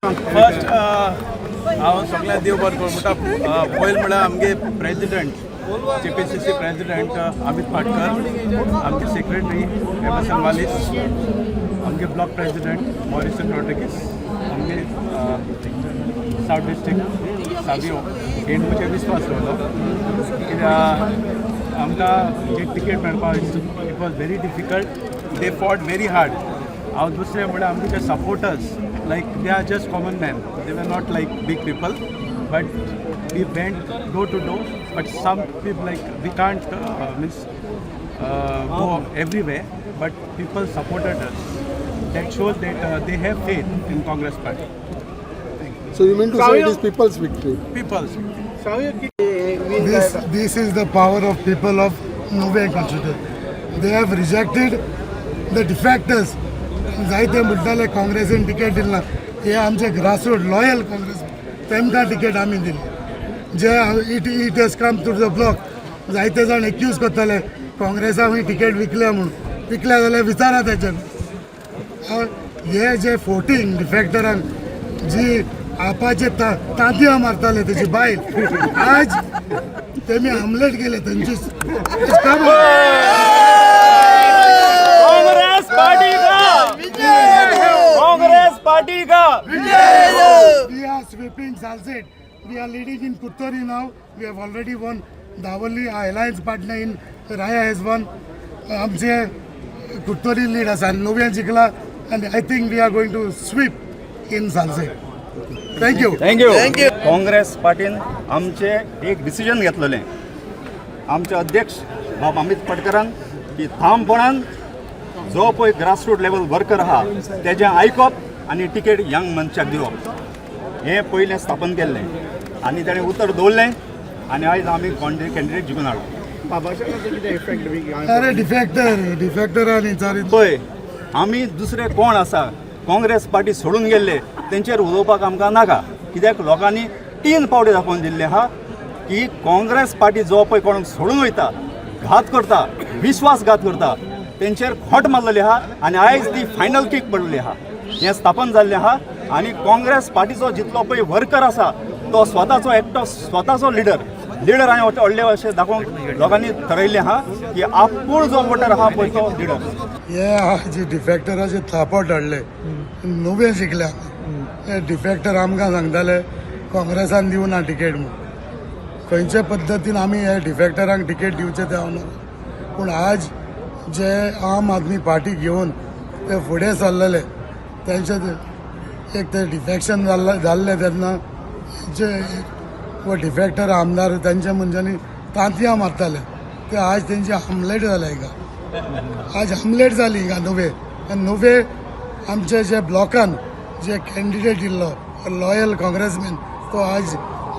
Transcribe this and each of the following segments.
First हांव सगळ्या देव बरें करूं म्हणटा पयलीं म्हळ्यार आमगे president JPCC president Amit Patkar, आमचे सेक्रेटरी एमएसएन वालीस, आमगे ब्लॉक प्रेसिडेंट मॉरिसन रॉड्रिगीस, आमगे साउथ डिस्ट्रिक्ट साबियो हे म्हजे विस्वास दवरलो कित्याक आमकां जे टिकेट मेळपाक it was very difficult. They fought very hard. हांव दुसरें म्हळ्यार आमचे जे supporters like they are just common men, they were not like big people, but we went door to door, but some people like we can't go everywhere, but people supported us. That shows that they have faith in Congress party. So you mean to say it is people's victory? People's This is the power of people of Nuve consider. They have rejected the defectors. जायते म्हणटाले काँग्रेसीन ticket दिला हे आमचे grassroot loyal Congress तेमकां ticket आमी दिली. जे it has come to the block जायते जाण एक्यूज करताले काँग्रेसाक टिकेट विकल्या म्हणून. विकल्या जाल्यार विचारा तेच्यान. हे जे फोटींग डिफेक्टरांक जी आपाचे तांतयां मारताले तेजी बायल आज तेमी आमलेट गेले त्यांची कांग्रेस पार्टी का We are sweeping Salsette. We are leading in Kuttari now. We have already won. Davoli, our alliance partner in Raya has won. आमचे Kuttari lead आसा. Nuvian जिंकला and I think we are going to sweep in Salsette. Thank you. Congress पार्टीन आमचे एक decision घेतलेलें. आमचे अध्यक्ष बाब अमित पाटकरान की ठामपणान जो पळय ग्रासरूट लेवल वर्कर आहा तेजें आयकप आनी टिकेट यंग मनशाक दिवप हें पयलें स्थापन केल्लें आनी ताणें उतर दवरलें आनी आयज आमी कॅन्डिडेट जिखून हाडलो. अरे डिफेक्टरांनी चारी पळय आमी दुसरे कोण आसा काँग्रेस पार्टी सोडून गेल्ले तेंचेर उलोवपाक आमकां नाका. कित्याक लोकांनी 3 पावटी दाखोवन दिल्ले आहा की काँग्रेस पार्टी जो पळय कोणाक सोडून वयता घात करता विश्वासघात करता तेंचेर खोट मारलेली आहा आनी आयज ती फायनल किक पडलेली आहा. हें स्थापन जाल्लें आहा आनी काँग्रेस पार्टीचो जितलो पळय वर्कर आसा तो स्वताचो एकटो स्वताचो लिडर हांवें व्हडले अशें दाखोवंक लोकांनी थारायल्लें आहा की आपूण जो वोटर आहा पळय तो लिडर. हे जे डिफेक्टराचे थापट हाडले नुवे शिकल्या. हे डिफेक्टर आमकां सांगताले काँग्रेसान दिवना टिकेट म्हणून. खंयचे पद्दतीन आमी हे डिफेक्टरांक टिकेट दिवचे ते हांव. पूण आज जे आम आदमी पार्टी घेवन ते फुडें सरलेले तेंचे एक ते डिफेक्शन जाल्ले तेन्ना जे व डिफेक्टर आमदार तेंच्या मनशांनी तांतयां मारताले ते आज तेंची आमलेट जाल्या. हिंगा आज आमलेट जाली हिंगा नुवे आमचे जे ब्लॉकान जे कॅन्डिडेट दिल्लो लॉयल काँग्रेसमॅन तो आज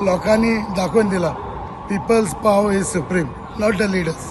लोकांनी दाखोवन दिला. People's power is supreme, not the leaders.